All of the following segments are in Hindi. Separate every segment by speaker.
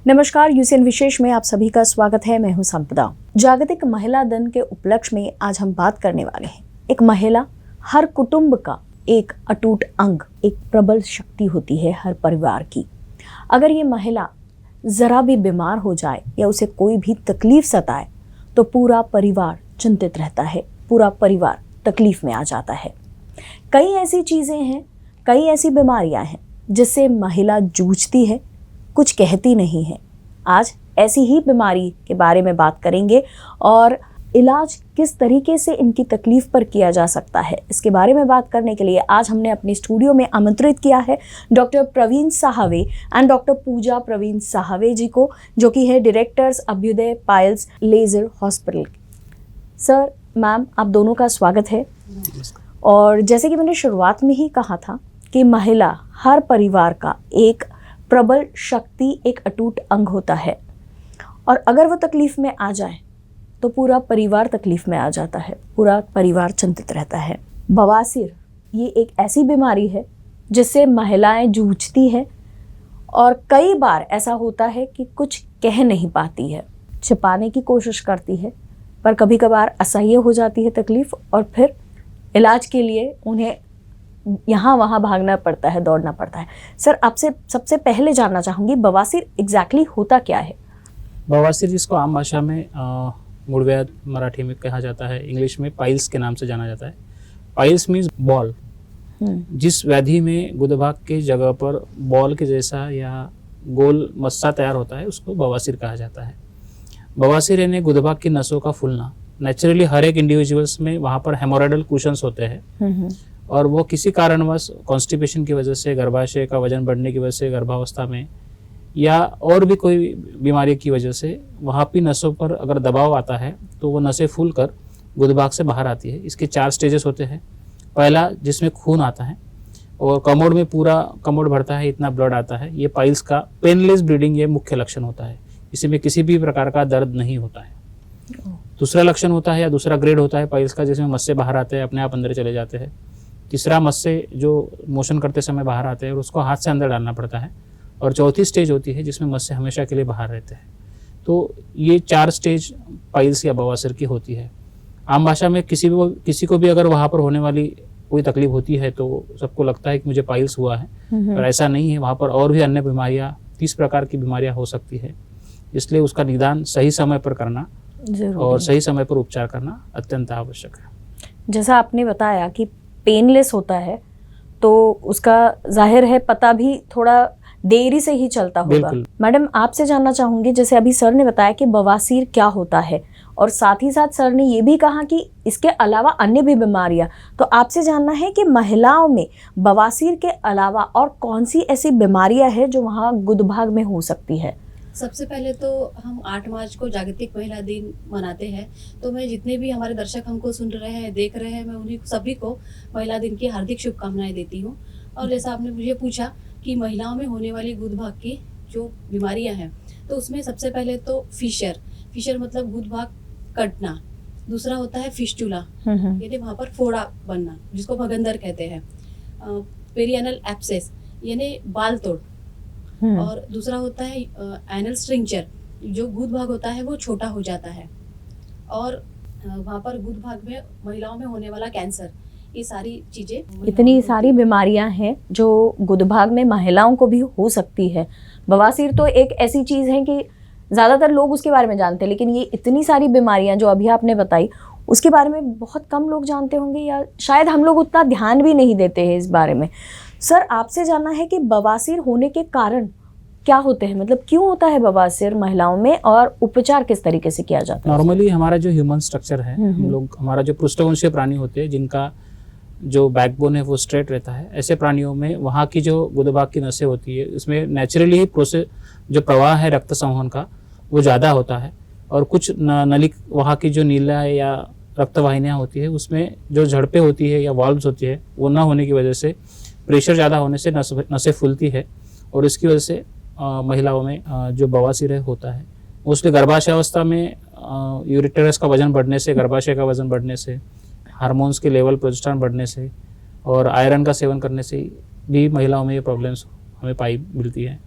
Speaker 1: नमस्कार, यूसीएन विशेष में आप सभी का स्वागत है। मैं हूं संपदा। जागतिक महिला दिन के उपलक्ष्य में आज हम बात करने वाले हैं। एक महिला हर कुटुंब का एक अटूट अंग, एक प्रबल शक्ति होती है हर परिवार की। अगर ये महिला जरा भी बीमार हो जाए या उसे कोई भी तकलीफ सताए तो पूरा परिवार चिंतित रहता है, पूरा परिवार तकलीफ में आ जाता है। कई ऐसी चीजें हैं, कई ऐसी बीमारियां हैं जिससे महिला जूझती है, कुछ कहती नहीं है। आज ऐसी ही बीमारी के बारे में बात करेंगे और इलाज किस तरीके से इनकी तकलीफ पर किया जा सकता है, इसके बारे में बात करने के लिए आज हमने अपने स्टूडियो में आमंत्रित किया है doctor Praveen Sahave and doctor Pooja Praveen Sahave ji को, जो कि है directors Abhyudaya piles laser hospital. Sir, ma'am, आप दोनों का स्वागत है। और जैसे कि मैंने शुरुआत में ही कहा था कि महिला हर परिवार का एक प्रबल शक्ति, एक अटूट अंग होता है और अगर वो तकलीफ में आ जाए तो पूरा परिवार तकलीफ में आ जाता है, पूरा परिवार चिंतित रहता है। बवासीर ये एक ऐसी बीमारी है जिससे महिलाएं जूझती हैं और कई बार ऐसा होता है कि कुछ कह नहीं पाती है, छिपाने की कोशिश करती है, पर कभी कभार असह्य हो जाती है तकलीफ और फिर इलाज के लिए उन्हें यहाँ वहाँ भागना पड़ता है, दौड़ना पड़ता है। सर, आपसे सबसे पहले जानना चाहूँगी, बवासीर एग्जैक्टली होता क्या है?
Speaker 2: बवासीर, जिसको आम भाषा में मूढ़व्याध मराठी में कहा जाता है, इंग्लिश में पाइल्स के नाम से जाना जाता है। Piles means ball. जिस व्याधि में गुदभाग के जगह पर बॉल के जैसा या गोल मस्सा तैयार होता है उसको बवासीर कहा जाता है। बवासीर यानी गुदभाग की नसों का फूलना। नेचुरली हर एक इंडिविजुअल्स में वहाँ पर हेमोराइडल कुशंस होते हैं और वो किसी कारणवश कॉन्स्टिपेशन की वजह से, गर्भाशय का वजन बढ़ने की वजह से, गर्भावस्था में या और भी कोई बीमारी की वजह से वहाँ भी नसों पर अगर दबाव आता है तो वो नसें फूल कर गुदभाग से बाहर आती है। इसके 4 स्टेजेस होते हैं। पहला, जिसमें खून आता है और कमोड में पूरा कमोड भरता है, इतना ब्लड आता है। ये पाइल्स का पेनलेस ब्लीडिंग ये मुख्य लक्षण होता है। इसमें किसी भी प्रकार का दर्द नहीं होता है। दूसरा लक्षण होता है या दूसरा ग्रेड होता है पाइल्स का, जिसमें मस्से बाहर आते हैं, अपने आप अंदर चले जाते हैं। तीसरा, मस्से जो मोशन करते समय बाहर आते हैं और उसको हाथ से अंदर डालना पड़ता है। और चौथी स्टेज होती है जिसमें मस्से हमेशा के लिए बाहर रहते हैं। तो ये 4 स्टेज पाइल्स या बवासीर की होती है। आम भाषा में किसी को भी अगर वहाँ पर होने वाली कोई तकलीफ होती है तो सबको लगता है कि मुझे पाइल्स हुआ है, पर ऐसा नहीं है। वहाँ पर और भी अन्य बीमारियाँ, 30 प्रकार की बीमारियाँ हो सकती है। इसलिए उसका निदान सही समय पर करना और सही समय पर उपचार करना अत्यंत आवश्यक है।
Speaker 1: जैसा आपने बताया कि पेनलेस होता है तो उसका जाहिर है पता भी थोड़ा देरी से ही चलता होगा। मैडम, आपसे जानना चाहूंगी, जैसे अभी सर ने बताया कि बवासीर क्या होता है और साथ ही साथ सर ने ये भी कहा कि इसके अलावा अन्य भी बीमारियां, तो आपसे जानना है कि महिलाओं में बवासीर के अलावा और कौन सी ऐसी बीमारियां हैं जो वहाँ गुदभाग में हो सकती है?
Speaker 3: सबसे पहले तो हम 8 मार्च को जागतिक महिला दिन मनाते हैं, तो मैं जितने भी हमारे दर्शक हमको सुन रहे हैं, देख रहे हैं, मैं उन्हीं सभी को महिला दिन की हार्दिक शुभकामनाएं देती हूँ। और जैसा आपने मुझे पूछा कि महिलाओं में होने वाली गुदभाग की जो बीमारियां हैं, तो उसमें सबसे पहले तो फिशर मतलब गुदभाग कटना। दूसरा होता है फिस्टुला, यानी वहाँ पर फोड़ा बनना, जिसको भगंदर कहते हैं। पेरियानल एब्सेस यानी बाल तोड़। और दूसरा होता है एनल स्ट्रिंचर, जो गुदभाग होता है वो छोटा हो जाता है। और वहाँ पर गुदभाग में महिलाओं में होने वाला कैंसर, ये सारी चीजें,
Speaker 1: इतनी सारी बीमारियां हैं जो गुदभाग में महिलाओं को भी हो सकती है। बवासीर तो एक ऐसी चीज है कि ज्यादातर लोग उसके बारे में जानते हैं, लेकिन ये इतनी सारी बीमारियां जो अभी आपने बताई उसके बारे में बहुत कम लोग जानते होंगे या शायद हम लोग उतना ध्यान भी नहीं देते हैं इस बारे में। सर, आपसे जानना है कि बवासीर होने के कारण क्या होते हैं, मतलब क्यों होता है बवासीर महिलाओं में और उपचार किस तरीके से किया जाता है?
Speaker 2: नॉर्मली हमारा जो ह्यूमन स्ट्रक्चर है, हम लोग, हमारा जो पृष्ठवंशीय प्राणी होते हैं जिनका जो बैकबोन है वो स्ट्रेट रहता है, ऐसे प्राणियों में वहाँ की जो गुदभाग की नसें होती है उसमें नेचुरली ही प्रोसेस जो प्रवाह है रक्त संवहन का वो ज़्यादा होता है। और कुछ नलिक वहाँ की जो नीला या रक्तवाहिनियाँ होती है उसमें जो झड़पें होती है या वाल्व्स होती है वो ना होने की वजह से, प्रेशर ज़्यादा होने से नसें फूलती है और इसकी वजह से महिलाओं में जो बवासीर होता है। मोस्टली गर्भाशय अवस्था में यूरेटरस का वजन बढ़ने से, गर्भाशय का वजन बढ़ने से, हार्मोन्स के लेवल प्रोजेस्टेरोन बढ़ने से और आयरन का सेवन करने से भी महिलाओं में ये प्रॉब्लम्स हमें पाई मिलती है।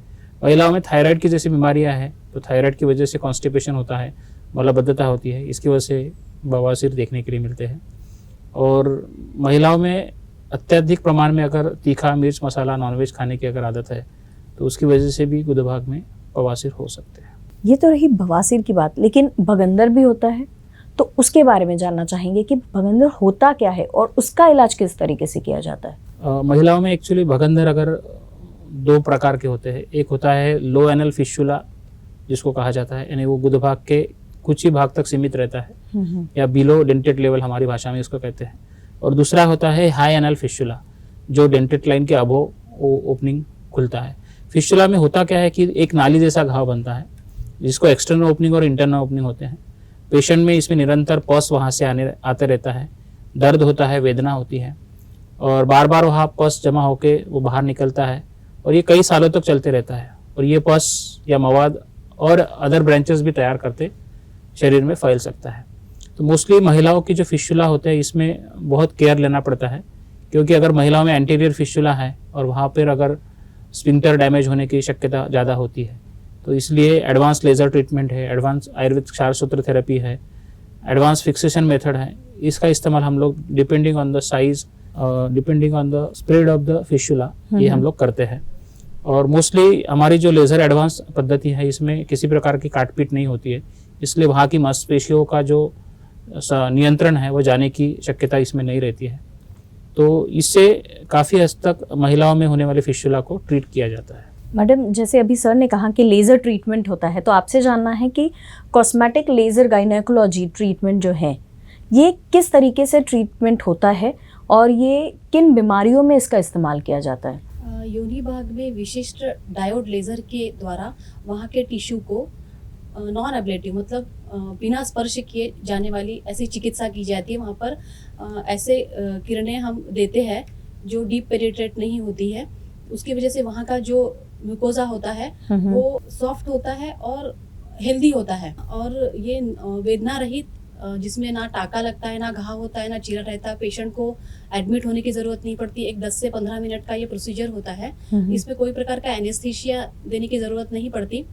Speaker 2: महिलाओं में थायराइड की जैसी बीमारियां हैं, तो थायराइड की वजह से कॉन्स्टिपेशन होता है, मलबद्धता होती है, इसकी वजह से बवासीर देखने के लिए मिलते हैं। और महिलाओं में अत्यधिक प्रमाण में अगर तीखा, मिर्च, मसाला, नॉनवेज खाने की अगर आदत है तो उसकी वजह से भी गुदा भाग में बवासीर हो सकते हैं।
Speaker 1: ये तो रही बवासीर की बात, लेकिन भगंदर भी होता है, तो उसके बारे में जानना चाहेंगे कि भगंदर होता क्या है और उसका इलाज किस तरीके से किया जाता है।
Speaker 2: महिलाओं में एक्चुअली भगंदर अगर 2 प्रकार के होते हैं। एक होता है लो एनल फिस्टुला जिसको कहा जाता है, यानी वो गुदा भाग के कुछ ही भाग तक सीमित रहता है या बिलो डेंटेट लेवल हमारी भाषा में इसको कहते हैं। और दूसरा होता है हाई एनल फिस्टुला जो डेंटेट लाइन के अबोव ओपनिंग खुलता है। फिस्टुला में होता क्या है कि एक नाली जैसा घाव बनता है जिसको एक्सटर्नल ओपनिंग और इंटरनल ओपनिंग होते हैं। पेशेंट में इसमें निरंतर पस वहाँ से आते रहता है, दर्द होता है, वेदना होती है और बार बार वहाँ पस जमा होके वो बाहर निकलता है और ये कई सालों तक चलते रहता है और ये पस या मवाद और अदर ब्रांचेस भी तैयार करते शरीर में फैल सकता है। तो मोस्टली महिलाओं की जो फिस्टुला होते हैं इसमें बहुत केयर लेना पड़ता है, क्योंकि अगर महिलाओं में एंटीरियर फिस्टुला है और वहाँ पर अगर स्फिंक्टर डैमेज होने की शक्यता ज़्यादा होती है, तो इसलिए एडवांस लेज़र ट्रीटमेंट है, एडवांस आयुर्वेद क्षारसूत्र थेरेपी है, एडवांस फिक्सेशन मेथड है। इसका इस्तेमाल हम लोग depending on the size, depending on the spread of the fistula ये हम लोग करते हैं। और मोस्टली हमारी जो लेज़र एडवांस पद्धति है इसमें किसी प्रकार की काटपीट नहीं होती है, इसलिए वहाँ की मांसपेशियों का जो नियंत्रण है वो जाने की शक्यता इसमें नहीं रहती है। तो इससे काफ़ी हद तक महिलाओं में होने वाले फिस्टुला को ट्रीट किया जाता है।
Speaker 1: मैडम, जैसे अभी सर ने कहा कि लेज़र ट्रीटमेंट होता है, तो आपसे जानना है कि कॉस्मेटिक लेज़र गायनेकोलॉजी ट्रीटमेंट जो है ये किस तरीके से ट्रीटमेंट होता है और ये किन बीमारियों में इसका इस्तेमाल किया जाता है।
Speaker 3: योनि भाग में विशिष्ट डायोड लेज़र के द्वारा वहाँ के टिश्यू को नॉन एब्लेटिव मतलब बिना स्पर्श किए जाने वाली ऐसी चिकित्सा की जाती है। वहाँ पर ऐसे किरणें हम देते हैं जो डीप पेनिट्रेट नहीं होती है, उसकी वजह से वहाँ का जो म्यूकोजा होता है वो सॉफ्ट होता है और हेल्दी होता है और ये वेदना रहित, जिसमें ना टाका लगता है, ना घाव होता है, ना चीरा रहता है। पेशेंट को एडमिट होने की जरूरत नहीं पड़ती। एक 10 से 15 मिनट का ये प्रोसीजर होता है। इसमें कोई प्रकार का एनेस्थीसिया देने की जरूरत नहीं पड़ती।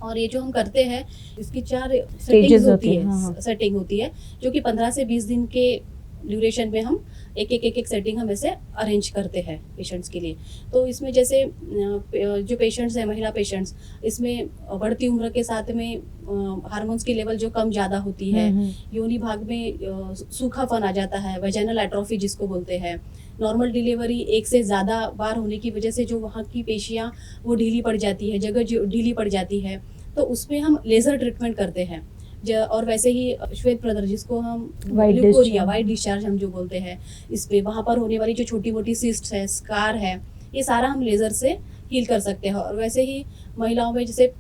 Speaker 3: और ये जो हम करते हैं इसकी 4 सेटिंग्स होती है, सेटिंग होती है जो कि 15 से 20 दिन के ड्यूरेशन में हम एक सेटिंग हम ऐसे अरेंज करते हैं पेशेंट्स के लिए। तो इसमें जैसे जो पेशेंट्स हैं, महिला पेशेंट्स, इसमें बढ़ती उम्र के साथ में हार्मोन्स की लेवल जो कम ज़्यादा होती है, योनि भाग में सूखापन आ जाता है, वेजाइनल एट्रोफी जिसको बोलते हैं, नॉर्मल डिलीवरी 1 से ज़्यादा बार होने की वजह से जो वहाँ की पेशियाँ वो ढीली पड़ जाती है, जगह जो ढीली पड़ जाती है, तो उसमें हम लेज़र ट्रीटमेंट करते हैं। और वैसे ही श्वेत प्रदर जिसको हम ल्यूकोरिया, वाइट डिस्चार्ज हम जो बोलते हैं, इस पे वहाँ पर होने वाली जो छोटी मोटी सिस्ट है, स्कार है, ये सारा हम लेज़र से हील कर सकते हैं। और वैसे ही महिलाओं में जैसे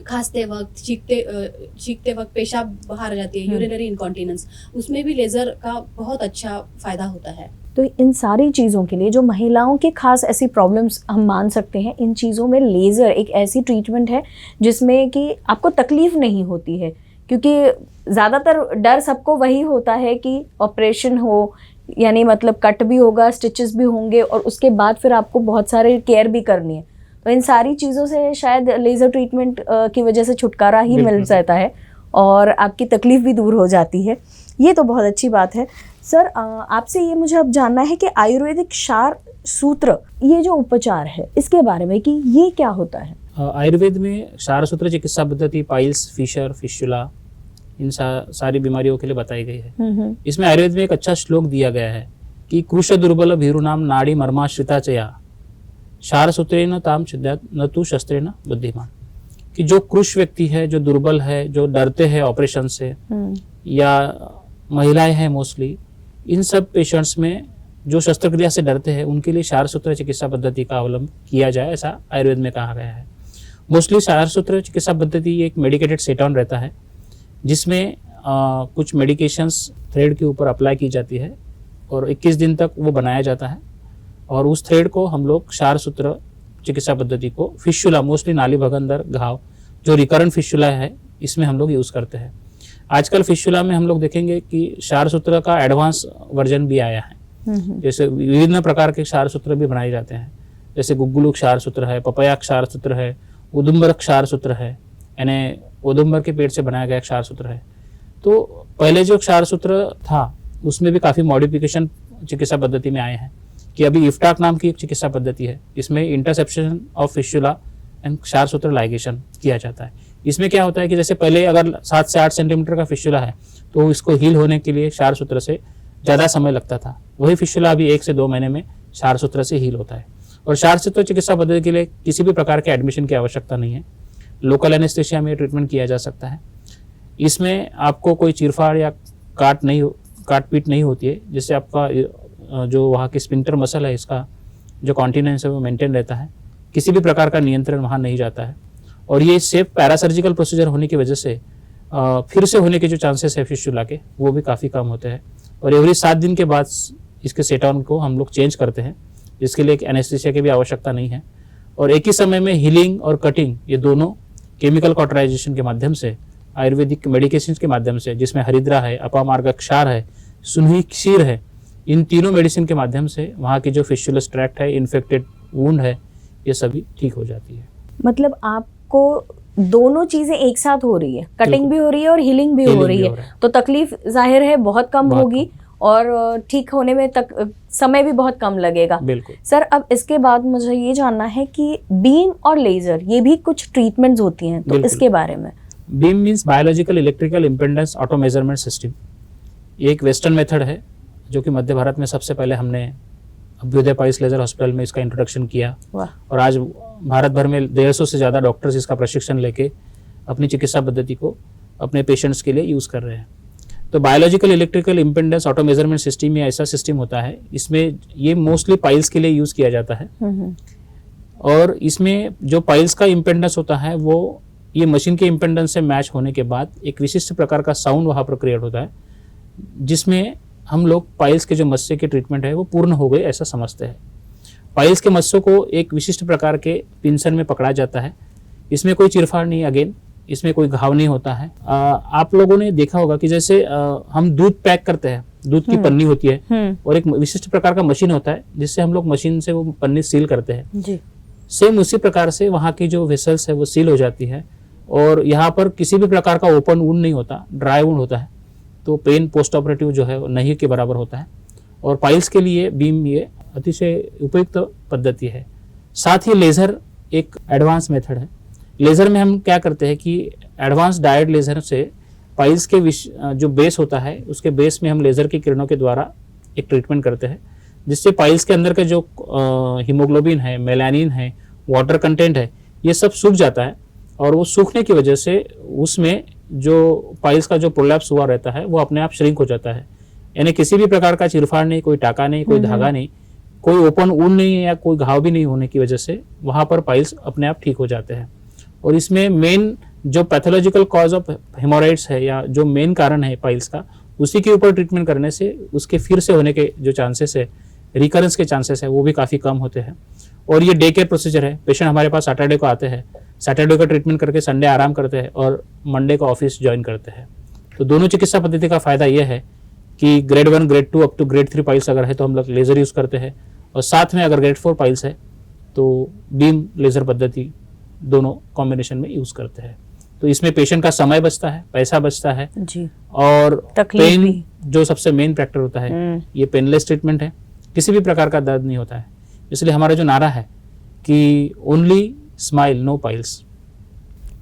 Speaker 3: खांसते वक्त, छींकते वक्त पेशाब बाहर जाती है, यूरिनरी इनकॉन्टिनेंस, उसमें भी लेज़र का बहुत अच्छा फायदा होता है।
Speaker 1: तो इन सारी चीज़ों के लिए जो महिलाओं के खास ऐसी प्रॉब्लम्स हम मान सकते हैं, इन चीज़ों में लेज़र एक ऐसी ट्रीटमेंट है जिसमें कि आपको तकलीफ नहीं होती है, क्योंकि ज़्यादातर डर सबको वही होता है कि ऑपरेशन हो, यानी मतलब कट भी होगा, स्टिचेस भी होंगे और उसके बाद फिर आपको बहुत सारे केयर भी करनी है। तो इन सारी चीज़ों से शायद लेज़र ट्रीटमेंट की वजह से छुटकारा ही मिल जाता है और आपकी तकलीफ भी दूर हो जाती है। ये तो बहुत अच्छी बात है। सर, आपसे ये मुझे अब जानना है कि आयुर्वेदिक क्षार सूत्र ये जो उपचार है इसके बारे में कि ये क्या होता है।
Speaker 2: आयुर्वेद में क्षार सूत्र चिकित्सा पद्धति पाइल्स, फिशर, फिस्टुला इन सारी बीमारियों के लिए बताई गई है। इसमें आयुर्वेद में एक अच्छा श्लोक दिया गया है कि कृश दुर्बल भीरुनाम नाड़ी मर्माश्रिता चया क्षार सूत्रेण ताम छिद्यात् न तु शस्त्रेण बुद्धिमान। कि जो कृश व्यक्ति है, जो दुर्बल है, जो डरते हैं ऑपरेशन से, या महिलाएं हैं मोस्टली, इन सब पेशेंट्स में जो शस्त्रक्रिया से डरते हैं उनके लिए क्षार सूत्र चिकित्सा पद्धति का अवलंबन किया जाए, ऐसा आयुर्वेद में कहा गया है। मोस्टली क्षार सूत्र चिकित्सा पद्धति एक मेडिकेटेड सेट ऑन रहता है जिसमें कुछ मेडिकेशंस थ्रेड के ऊपर अप्लाई की जाती है और 21 दिन तक वो बनाया जाता है और उस थ्रेड को हम लोग क्षार सूत्र चिकित्सा पद्धति को फिस्टुला, मोस्टली नाली भगंदर घाव जो रिकरेंट फिस्टुला है, इसमें हम लोग यूज़ करते हैं। आजकल फिस्टुला में हम लोग देखेंगे कि क्षार सूत्र का एडवांस वर्जन भी आया है। जैसे विभिन्न प्रकार के क्षार सूत्र भी बनाए जाते हैं, जैसे गुग्गुलू क्षार सूत्र है, पपया क्षार सूत्र है, उदुम्बर क्षार सूत्र है, यानी उदुम्बर के पेड़ से बनाया गया क्षार सूत्र है। तो पहले जो क्षार सूत्र था उसमें भी काफ़ी मॉडिफिकेशन चिकित्सा पद्धति में आए हैं, कि अभी इफ्टाक नाम की एक चिकित्सा पद्धति है, इसमें इंटरसेप्शन ऑफ फिस्टुला एंड क्षार सूत्र लाइगेशन किया जाता है। इसमें क्या होता है कि जैसे पहले अगर 7 से 8 सेंटीमीटर का फिस्टुला है तो इसको हील होने के लिए क्षार सूत्र से ज़्यादा समय लगता था, वही फिस्टुला अभी 1 से 2 महीने में क्षार सूत्र से हील होता है। और क्षार सूत्र चिकित्सा पद्धति के लिए किसी भी प्रकार के एडमिशन की आवश्यकता नहीं है, लोकल एनेस्थेशिया में ट्रीटमेंट किया जा सकता है। इसमें आपको कोई चीरफाड़ या काट पीट नहीं होती है, जिससे आपका जो वहाँ की स्फिंक्टर मसल है इसका जो कॉन्टिनेंस है वो मेंटेन रहता है, किसी भी प्रकार का नियंत्रण वहाँ नहीं जाता है। और ये सेफ पैरासर्जिकल प्रोसीजर होने की वजह से फिर से होने के जो चांसेस है फिस्टुला के वो भी काफ़ी कम होते हैं। और एवरी 7 दिन के बाद इसके सेटाउन को हम लोग चेंज करते हैं, जिसके लिए एक एनेस्थेशिया की भी आवश्यकता नहीं है। और एक ही समय में हीलिंग और कटिंग ये दोनों केमिकल कॉटराइजेशन के माध्यम से, आयुर्वेदिक मेडिकेशन के माध्यम से, जिसमें हरिद्रा है, अपामार्ग क्षार है, सुनही क्षीर है, इन तीनों मेडिसिन के माध्यम से वहाँ की जो फिस्टुलस ट्रैक्ट है, इन्फेक्टेड वुंड है, ये सभी ठीक हो जाती है।
Speaker 1: मतलब आपको दोनों चीजें एक साथ हो रही है, कटिंग भी हो रही है और हीलिंग भी हो रही है, तो तकलीफ जाहिर है बहुत कम होगी और ठीक होने में तक समय भी बहुत कम लगेगा।
Speaker 2: बिल्कुल
Speaker 1: सर, अब इसके बाद मुझे ये जानना है कि बीम और लेजर ये भी कुछ ट्रीटमेंट्स होती हैं, तो इसके बारे में।
Speaker 2: Beam means biological electrical impedance auto measurement system. ये एक वेस्टर्न मेथड है जो कि मध्य भारत में सबसे पहले हमने अभ्युदय पाइल्स लेजर हॉस्पिटल में इसका इंट्रोडक्शन किया। और आज भारत भर में 150 से ज़्यादा डॉक्टर्स इसका प्रशिक्षण लेके अपनी चिकित्सा पद्धति को अपने पेशेंट्स के लिए यूज़ कर रहे हैं। तो biological electrical impedance auto measurement system ये ऐसा सिस्टम होता है, इसमें ये मोस्टली पाइल्स के लिए यूज़ किया जाता है। और इसमें जो पाइल्स का इम्पेडेंस होता है वो ये मशीन के इम्पेडेंस से मैच होने के बाद एक विशिष्ट प्रकार का साउंड वहाँ पर क्रिएट होता है, जिसमें हम लोग पाइल्स के जो मस्से की ट्रीटमेंट है वो पूर्ण हो गई ऐसा समझते हैं। पाइल्स के मस्सों को एक विशिष्ट प्रकार के पिंसन में पकड़ा जाता है, इसमें कोई चिरफाड़ नहीं, अगेन इसमें कोई घाव नहीं होता है। आप लोगों ने देखा होगा कि जैसे हम दूध पैक करते हैं, दूध की पन्नी होती है और एक विशिष्ट प्रकार का मशीन होता है जिससे हम लोग मशीन से वो पन्नी सील करते हैं जी। सेम उसी प्रकार से वहाँ की जो वेसल्स है वो सील हो जाती है और यहाँ पर किसी भी प्रकार का ओपन वुंड नहीं होता, ड्राई वुंड होता है, तो पेन पोस्ट ऑपरेटिव जो है वो नहीं के बराबर होता है। और पाइल्स के लिए बीम ये अतिशय उपयुक्त पद्धति है। साथ ही लेज़र एक एडवांस मेथड है। लेज़र में हम क्या करते हैं कि एडवांस डायोड लेज़र से पाइल्स के जो बेस होता है उसके बेस में हम लेज़र की किरणों के द्वारा एक ट्रीटमेंट करते हैं, जिससे पाइल्स के अंदर के जो हीमोग्लोबिन है, मेलानिन है, वाटर कंटेंट है, ये सब सूख जाता है। और वो सूखने की वजह से उसमें जो पाइल्स का जो प्रोलैप्स हुआ रहता है वो अपने आप श्रिंक हो जाता है। यानी किसी भी प्रकार का चिरफाड़ नहीं, कोई टाका नहीं, कोई धागा नहीं, कोई ओपन वुंड नहीं है या कोई घाव भी नहीं होने की वजह से वहाँ पर पाइल्स अपने आप ठीक हो जाते हैं। और इसमें मेन जो पैथोलॉजिकल कॉज ऑफ हेमोराइड्स है या जो मेन कारण है पाइल्स का, उसी के ऊपर ट्रीटमेंट करने से उसके फिर से होने के जो चांसेस है, रिकरेंस के चांसेस है, वो भी काफ़ी कम होते हैं। और ये डे केयर प्रोसीजर है। पेशेंट हमारे पास सैटरडे को आते हैं, सैटरडे का ट्रीटमेंट करके संडे आराम करते हैं और मंडे को ऑफिस ज्वाइन करते हैं। तो दोनों चिकित्सा पद्धति का फ़ायदा यह है कि grade 1, grade 2 up to grade 3 piles अगर है तो हम लोग लेज़र यूज़ करते हैं, और साथ में अगर ग्रेड 4 पाइल्स है तो बीम लेज़र पद्धति दोनों कॉम्बिनेशन में यूज़ करते हैं। तो इसमें पेशेंट का समय बचता है, पैसा बचता है जी। और पेन जो सबसे मेन फैक्टर होता है, ये पेनलेस ट्रीटमेंट है, किसी भी प्रकार का दर्द नहीं होता है। इसलिए हमारा जो नारा है कि ओनली स्माइल नो पाइल्स,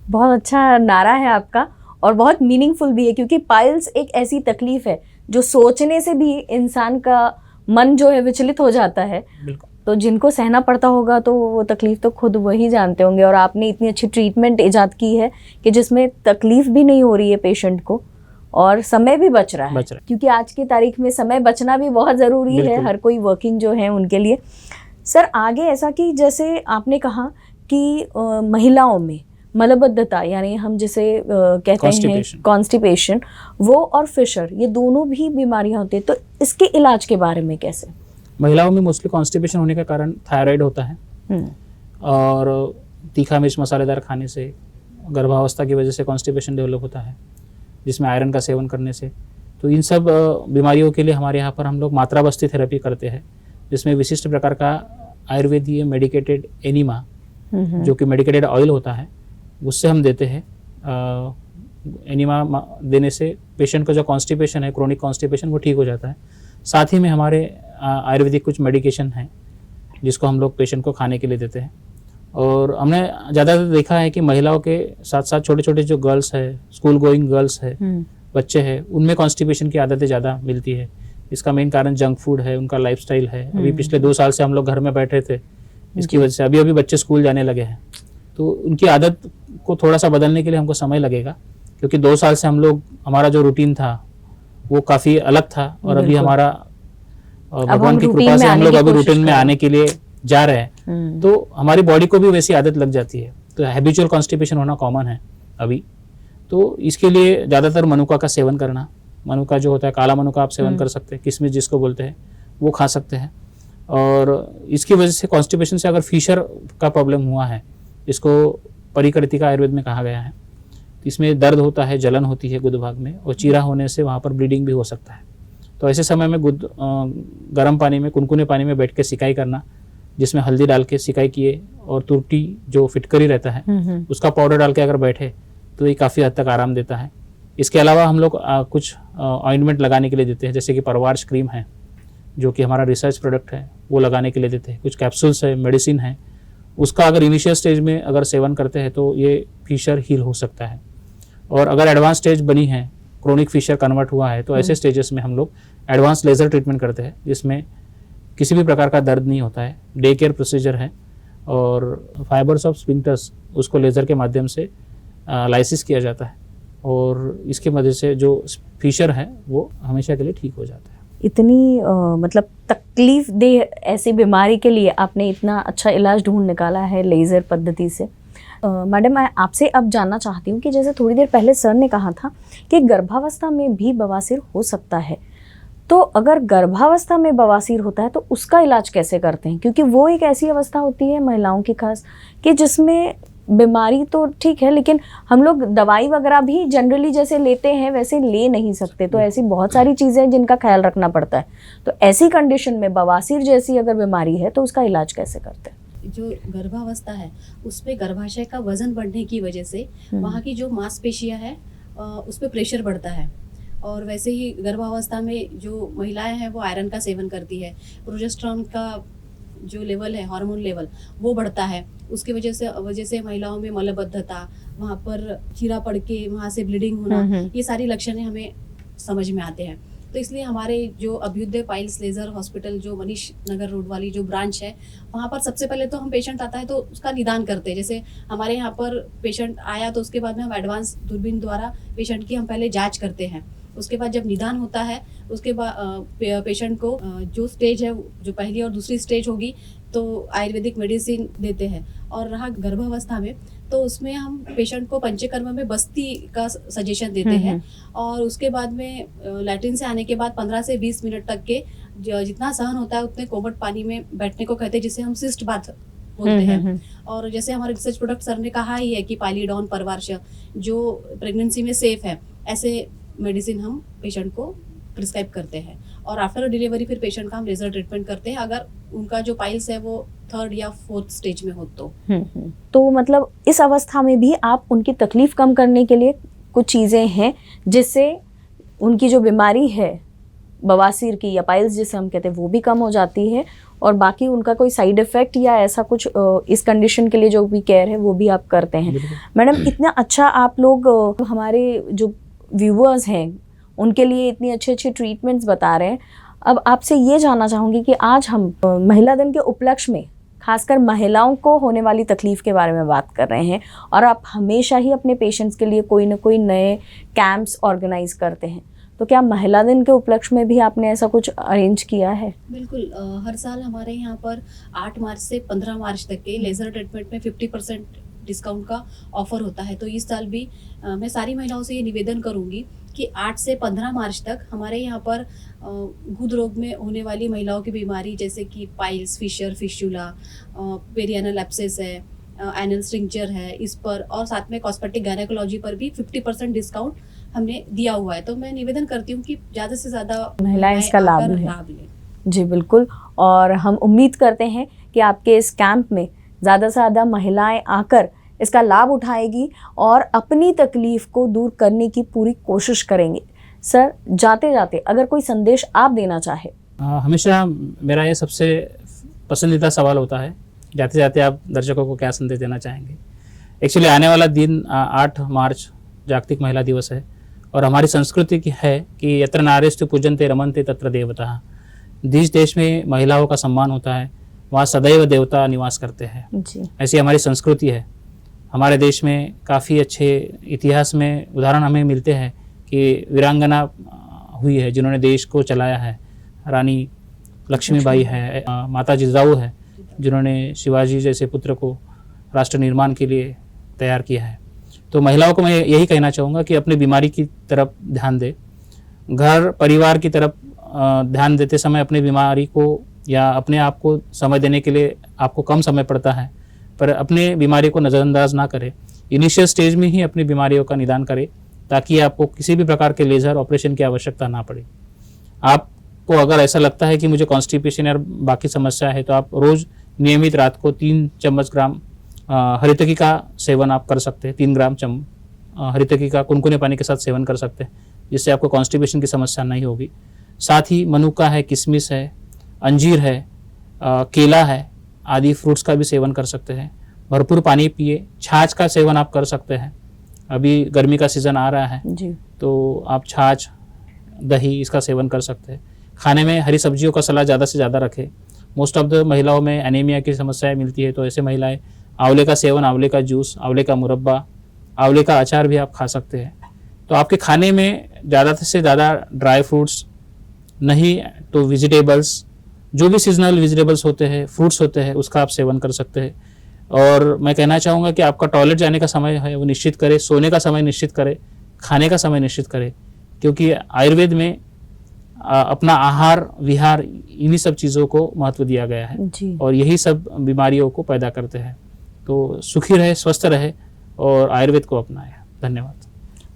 Speaker 1: बहुत अच्छा नारा है आपका और बहुत मीनिंगफुल भी है, क्योंकि पाइल्स एक ऐसी तकलीफ है जो सोचने से भी इंसान का मन जो है विचलित हो जाता है। तो जिनको सहना पड़ता होगा तो वो तकलीफ तो खुद वही जानते होंगे। और आपने इतनी अच्छी ट्रीटमेंट इजाद की है कि जिसमें तकलीफ भी नहीं हो रही है पेशेंट को और समय भी बच रहा है, क्योंकि आज की तारीख में समय बचना भी बहुत ज़रूरी है हर कोई वर्किंग जो है उनके लिए। सर आगे ऐसा कि जैसे आपने कहा कि महिलाओं में मलबद्धता यानी हम जिसे कहते हैं कॉन्स्टिपेशन, वो और फिशर, ये दोनों भी बीमारियां होती है, तो इसके इलाज के बारे में कैसे?
Speaker 2: महिलाओं में मोस्टली कॉन्स्टिपेशन होने का कारण थायराइड होता है और तीखा मिर्च मसालेदार खाने से, गर्भावस्था की वजह से कॉन्स्टिपेशन डेवलप होता है। जिसमें आयरन का सेवन करने से। तो इन सब बीमारियों के लिए हमारे यहाँ पर हम लोग मात्रा बस्ती थेरेपी करते हैं, जिसमें विशिष्ट प्रकार का आयुर्वेदीय मेडिकेटेड एनिमा, जो कि मेडिकेटेड ऑयल होता है, उससे हम देते हैं। एनिमा देने से पेशेंट का जो कॉन्स्टिपेशन है, क्रोनिक कॉन्स्टिपेशन, वो ठीक हो जाता है। साथ ही में हमारे आयुर्वेदिक कुछ मेडिकेशन हैं जिसको हम लोग पेशेंट को खाने के लिए देते हैं। और हमने ज़्यादातर देखा है कि महिलाओं के साथ साथ छोटे छोटे जो गर्ल्स है, स्कूल गोइंग गर्ल्स है, बच्चे हैं, उनमें कॉन्स्टिपेशन की आदतें ज़्यादा मिलती है। इसका मेन कारण जंक फूड है, उनका लाइफस्टाइल है। अभी पिछले 2 साल से हम लोग घर में बैठे थे, इसकी वजह से अभी बच्चे स्कूल जाने लगे हैं। तो उनकी आदत को थोड़ा सा बदलने के लिए हमको समय लगेगा, क्योंकि 2 साल से हम लोग, हमारा जो रूटीन था वो काफ़ी अलग था, और अभी हमारा भगवान की कृपा से हम लोग अभी रूटीन में आने के लिए जा रहे हैं। तो हमारी बॉडी को भी वैसी आदत लग जाती है, तो हैबिचुअल कॉन्स्टिपेशन होना कॉमन है अभी। तो इसके लिए ज़्यादातर मनुका का सेवन करना, मनुका जो होता है, काला मनुका आप सेवन कर सकते हैं, किशमिश जिसको बोलते हैं, वो खा सकते हैं। और इसकी वजह से कॉन्स्टिपेशन से अगर फिशर का प्रॉब्लम हुआ है, इसको परिकृतिका आयुर्वेद में कहा गया है, इसमें दर्द होता है, जलन होती है गुद भाग में, और चीरा होने से वहाँ पर ब्लीडिंग भी हो सकता है। तो ऐसे समय में गर्म पानी में, कुनकुने पानी में बैठ के सिकाई करना, जिसमें हल्दी डाल के सिकाई किए, और तुरटी जो फिटकरी रहता है उसका पाउडर डाल के अगर बैठे तो ये काफ़ी हद तक आराम देता है। इसके अलावा हम लोग कुछ ऑइंटमेंट लगाने के लिए देते हैं, जैसे कि परवार्श क्रीम है जो कि हमारा रिसर्च प्रोडक्ट है, वो लगाने के लिए देते हैं। कुछ कैप्सूल्स है, मेडिसिन है, उसका अगर इनिशियल स्टेज में अगर सेवन करते हैं तो ये फिशर हील हो सकता है। और अगर एडवांस स्टेज बनी है, क्रोनिक फिशर कन्वर्ट हुआ है, तो ऐसे स्टेजेस में हम लोग एडवांस लेज़र ट्रीटमेंट करते हैं, जिसमें किसी भी प्रकार का दर्द नहीं होता है। डे केयर प्रोसीजर है, और फाइबर्स ऑफ स्फिंक्टर्स उसको लेज़र के माध्यम से लाइसिस किया जाता है, और इसकी वजह से जो फिशर है वो हमेशा के लिए ठीक हो जाता है।
Speaker 1: इतनी मतलब तकलीफ दे ऐसी बीमारी के लिए आपने इतना अच्छा इलाज ढूंढ निकाला है लेज़र पद्धति से। मैडम, मैं आपसे अब जानना चाहती हूँ कि जैसे थोड़ी देर पहले सर ने कहा था कि गर्भावस्था में भी बवासीर हो सकता है, तो अगर गर्भावस्था में बवासीर होता है तो उसका इलाज कैसे करते हैं? क्योंकि वो एक ऐसी अवस्था होती है महिलाओं की खास, कि जिसमें बीमारी तो ठीक है, लेकिन हम लोग दवाई वगैरह भी जनरली जैसे लेते हैं वैसे ले नहीं सकते। तो ऐसी बहुत सारी चीज़ें हैं जिनका ख्याल रखना पड़ता है। तो ऐसी कंडीशन में बवासीर जैसी अगर बीमारी है तो उसका इलाज कैसे करते हैं?
Speaker 3: जो गर्भावस्था है उसमें गर्भाशय का वजन बढ़ने की वजह से वहाँ की जो मांसपेशियां है उस पर प्रेशर बढ़ता है। और वैसे ही गर्भावस्था में जो महिलाएं हैं वो आयरन का सेवन करती है, प्रोजेस्टेरोन का जो लेवल है, हार्मोन लेवल, वो बढ़ता है। उसकी वजह से महिलाओं में मलबद्धता, वहाँ पर चीरा पड़ के वहाँ से ब्लीडिंग होना, ये सारी लक्षण हमें समझ में आते हैं। तो इसलिए हमारे जो अभ्युदय पाइल्स लेज़र हॉस्पिटल जो मनीष नगर रोड वाली जो ब्रांच है, वहाँ पर सबसे पहले तो हम पेशेंट आता है तो उसका निदान करते हैं। जैसे हमारे यहाँ पर पेशेंट आया तो उसके बाद में हम एडवांस दूरबीन द्वारा पेशेंट की हम पहले जांच करते हैं। उसके बाद जब निदान होता है उसके बाद पेशेंट को जो स्टेज है, जो पहली और दूसरी स्टेज होगी, तो आयुर्वेदिक मेडिसिन देते हैं। और रहा गर्भावस्था में, तो उसमें हम पेशेंट को पंचकर्म में बस्ती का सजेशन देते हैं। और उसके बाद में लैट्रिन से आने के बाद 15 से 20 मिनट तक के जितना सहन होता है उतने कोमट पानी में बैठने को कहते हैं, जिसे हम सिस्ट बाथ बोलते हैं। और जैसे हमारे रिसर्च प्रोडक्ट सर ने कहा ही है कि पाइलिडॉन, परवार्श जो प्रेगनेंसी में सेफ है, ऐसे मेडिसिन हम पेशेंट को प्रिस्क्राइब करते हैं। और आफ्टर डिलीवरी फिर पेशेंट का हम लेजर ट्रीटमेंट करते हैं, अगर उनका जो पाइल्स है वो 3rd या 4th स्टेज में हो तो।
Speaker 1: तो मतलब इस अवस्था में भी आप उनकी तकलीफ कम करने के लिए कुछ चीज़ें हैं जिससे उनकी जो बीमारी है बवासीर की या पाइल्स जिसे हम कहते हैं वो भी कम हो जाती है, और बाकी उनका कोई साइड इफ़ेक्ट या ऐसा कुछ इस कंडीशन के लिए जो भी केयर है वो भी आप करते हैं। मैडम, इतना अच्छा आप लोग हमारे जो व्यूअर्स हैं उनके लिए इतनी अच्छी अच्छी ट्रीटमेंट्स बता रहे हैं। अब आपसे ये जानना चाहूँगी कि आज हम महिला दिन के उपलक्ष्य में खासकर महिलाओं को होने वाली तकलीफ़ के बारे में बात कर रहे हैं, और आप हमेशा ही अपने पेशेंट्स के लिए कोई ना कोई नए कैंप्स ऑर्गेनाइज करते हैं। तो क्या महिला दिन के उपलक्ष्य में भी आपने ऐसा कुछ अरेंज किया है? बिल्कुल,
Speaker 3: हर साल हमारे यहाँ पर 8 मार्च से 15 मार्च तक के लेज़र ट्रीटमेंट में 50% डिस्काउंट का ऑफर होता है। तो इस साल भी मैं सारी महिलाओं से ये निवेदन करूंगी कि 8 से 15 मार्च तक हमारे यहाँ पर गुद रोग में होने वाली महिलाओं की बीमारी जैसे कि पाइल्स, फिशर, फिशुला, पेरियानल एब्सेस है, एनल स्ट्रिक्चर है, इस पर और साथ में कॉस्मेटिक गायनेकोलॉजी पर भी 50% डिस्काउंट हमने दिया हुआ है। तो मैं निवेदन करती हूँ कि ज़्यादा से ज़्यादा
Speaker 1: महिलाएं इसका लाभ
Speaker 3: आकर
Speaker 1: लें।
Speaker 3: लाभ लें।
Speaker 1: जी बिल्कुल, और हम उम्मीद करते हैं कि आपके इस कैंप में ज़्यादा से ज़्यादा महिलाएं आकर इसका लाभ उठाएगी और अपनी तकलीफ को दूर करने की पूरी कोशिश करेंगे। सर, जाते जाते अगर कोई संदेश आप देना चाहे।
Speaker 2: हमेशा मेरा ये सबसे पसंदीदा सवाल होता है, जाते जाते आप दर्शकों को क्या संदेश देना चाहेंगे। एक्चुअली आने वाला दिन 8 मार्च जागतिक महिला दिवस है और हमारी संस्कृति की है कि यत्र नारीस्तु पूजन्ते रमन्ते तत्र देवता। जिस देश में महिलाओं का सम्मान होता है वहाँ सदैव देवता निवास करते हैं।
Speaker 1: जी
Speaker 2: ऐसी हमारी संस्कृति है। हमारे देश में काफ़ी अच्छे इतिहास में उदाहरण हमें मिलते हैं कि वीरांगना हुई है जिन्होंने देश को चलाया है। रानी लक्ष्मीबाई है, माता जिजाऊ है जिन्होंने शिवाजी जैसे पुत्र को राष्ट्र निर्माण के लिए तैयार किया है। तो महिलाओं को मैं यही कहना चाहूँगा कि अपनी बीमारी की तरफ ध्यान दे। घर परिवार की तरफ ध्यान देते समय अपनी बीमारी को या अपने आप को समय देने के लिए आपको कम समय पड़ता है, पर अपने बीमारी को नज़रअंदाज ना करें। इनिशियल स्टेज में ही अपनी बीमारियों का निदान करें ताकि आपको किसी भी प्रकार के लेज़र ऑपरेशन की आवश्यकता ना पड़े। आपको अगर ऐसा लगता है कि मुझे कॉन्स्टिपेशन या बाकी समस्या है तो आप रोज़ नियमित रात को 3 चम्मच ग्राम हरितकी का सेवन आप कर सकते हैं। 3 ग्राम हरितकी का कुनकुने पानी के साथ सेवन कर सकते हैं, जिससे आपको कॉन्स्टिपेशन की समस्या नहीं होगी। साथ ही मनुका है, किशमिश है, अंजीर है, केला है आदि फ्रूट्स का भी सेवन कर सकते हैं। भरपूर पानी पिए। छाछ का सेवन आप कर सकते हैं। अभी गर्मी का सीज़न आ रहा है
Speaker 1: जी
Speaker 2: तो आप छाछ, दही इसका सेवन कर सकते हैं। खाने में हरी सब्जियों का सलाह ज़्यादा से ज़्यादा रखें। मोस्ट ऑफ द महिलाओं में एनीमिया की समस्याएं मिलती है, तो ऐसे महिलाएं आंवले का सेवन, आंवले का जूस, आंवले का मुरब्बा, आंवले का अचार भी आप खा सकते हैं। तो आपके खाने में ज़्यादा से ज़्यादा ड्राई फ्रूट्स नहीं तो वेजिटेबल्स, जो भी सीजनल वेजिटेबल्स होते हैं, फ्रूट्स होते हैं, उसका आप सेवन कर सकते हैं। और मैं कहना चाहूँगा कि आपका टॉयलेट जाने का समय है वो निश्चित करें, सोने का समय निश्चित करें, खाने का समय निश्चित करें, क्योंकि आयुर्वेद में अपना आहार विहार इन्हीं सब चीज़ों को महत्व दिया गया है
Speaker 1: जी
Speaker 2: और यही सब बीमारियों को पैदा करते हैं। तो सुखी रहे, स्वस्थ रहे और आयुर्वेद को अपनाएं। धन्यवाद।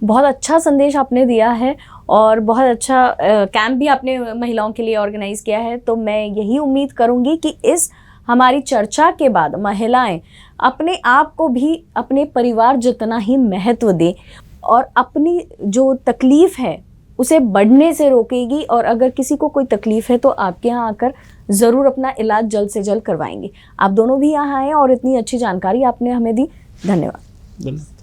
Speaker 1: बहुत अच्छा संदेश आपने दिया है और बहुत अच्छा कैंप भी आपने महिलाओं के लिए ऑर्गेनाइज किया है। तो मैं यही उम्मीद करूंगी कि इस हमारी चर्चा के बाद महिलाएं अपने आप को भी अपने परिवार जितना ही महत्व दें और अपनी जो तकलीफ़ है उसे बढ़ने से रोकेगी। और अगर किसी को कोई तकलीफ़ है तो आपके यहाँ आकर ज़रूर अपना इलाज जल्द से जल्द करवाएंगे। आप दोनों भी यहाँ आए और इतनी अच्छी जानकारी आपने हमें दी। धन्यवाद।